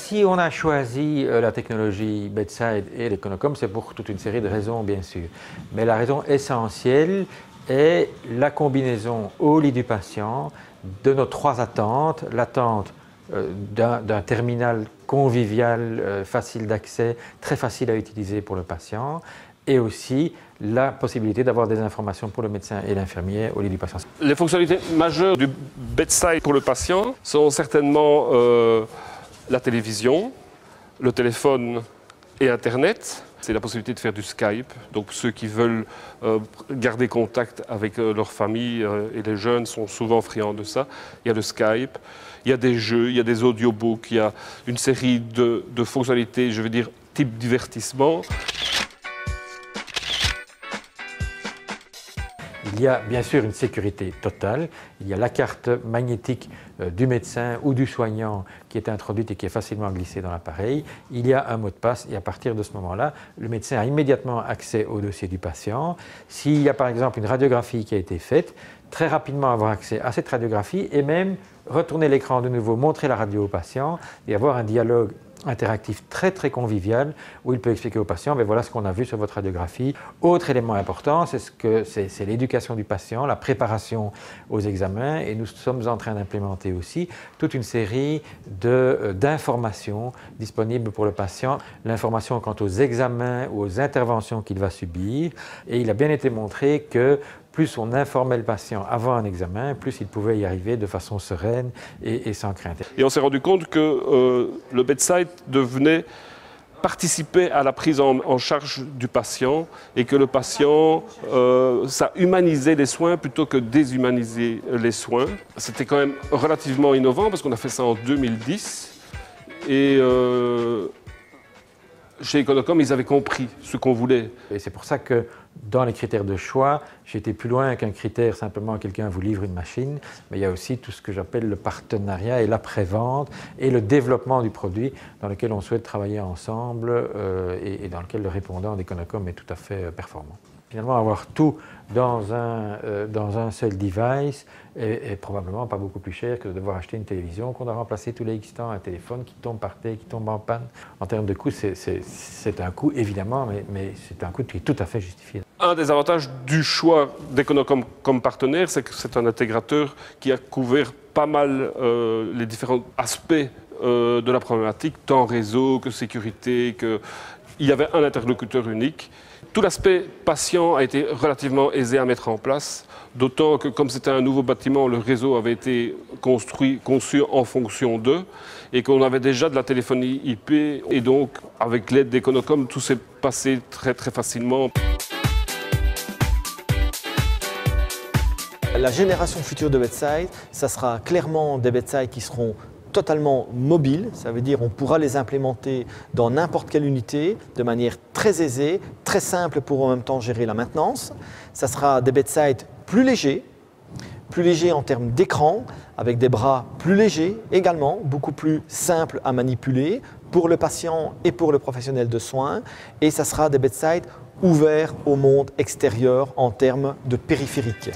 Si on a choisi la technologie Bedside et l'Econocom, c'est pour toute une série de raisons, bien sûr. Mais la raison essentielle est la combinaison au lit du patient de nos trois attentes. L'attente d'un terminal convivial, facile d'accès, très facile à utiliser pour le patient, et aussi la possibilité d'avoir des informations pour le médecin et l'infirmier au lit du patient. Les fonctionnalités majeures du Bedside pour le patient sont certainement la télévision, le téléphone et Internet. C'est la possibilité de faire du Skype. Donc ceux qui veulent garder contact avec leur famille et les jeunes sont souvent friands de ça. Il y a le Skype, il y a des jeux, il y a des audiobooks, il y a une série de fonctionnalités, je veux dire, type divertissement. Il y a bien sûr une sécurité totale. Il y a la carte magnétique du médecin ou du soignant qui est introduite et qui est facilement glissée dans l'appareil. Il y a un mot de passe et à partir de ce moment-là, le médecin a immédiatement accès au dossier du patient. S'il y a par exemple une radiographie qui a été faite, très rapidement avoir accès à cette radiographie et même retourner l'écran de nouveau, montrer la radio au patient et avoir un dialogue interactif très convivial où il peut expliquer au patient, ben voilà ce qu'on a vu sur votre radiographie. Autre élément important, c'est l'éducation du patient, la préparation aux examens et nous sommes en train d'implémenter aussi toute une série d'informations disponibles pour le patient. L'information quant aux examens ou aux interventions qu'il va subir et il a bien été montré que plus on informait le patient avant un examen, plus il pouvait y arriver de façon sereine et sans crainte. Et on s'est rendu compte que le Bedside devenait participer à la prise en charge du patient et que le patient, ça humanisait les soins plutôt que déshumaniser les soins. C'était quand même relativement innovant parce qu'on a fait ça en 2010 et chez Econocom, ils avaient compris ce qu'on voulait. Et c'est pour ça que dans les critères de choix, j'ai été plus loin qu'un critère simplement quelqu'un vous livre une machine, mais il y a aussi tout ce que j'appelle le partenariat et l'après-vente et le développement du produit dans lequel on souhaite travailler ensemble et dans lequel le répondant d'Econocom est tout à fait performant. Finalement, avoir tout dans un seul device est probablement pas beaucoup plus cher que de devoir acheter une télévision qu'on doit remplacer tous les X temps, un téléphone qui tombe par terre, qui tombe en panne. En termes de coût, c'est un coût évidemment, mais c'est un coût qui est tout à fait justifié. Un des avantages du choix d'Econocom comme partenaire, c'est que c'est un intégrateur qui a couvert pas mal les différents aspects de la problématique, tant réseau que sécurité, il y avait un interlocuteur unique. Tout l'aspect patient a été relativement aisé à mettre en place, d'autant que comme c'était un nouveau bâtiment, le réseau avait été conçu en fonction d'eux et qu'on avait déjà de la téléphonie IP et donc avec l'aide d'Econocom, tout s'est passé très facilement. La génération future de Bedside, ça sera clairement des Bedside qui seront totalement mobiles, ça veut dire on pourra les implémenter dans n'importe quelle unité de manière très aisée, très simple pour en même temps gérer la maintenance. Ça sera des Bedside plus légers en termes d'écran, avec des bras plus légers également, beaucoup plus simples à manipuler pour le patient et pour le professionnel de soins. Et ça sera des Bedside ouverts au monde extérieur en termes de périphérique.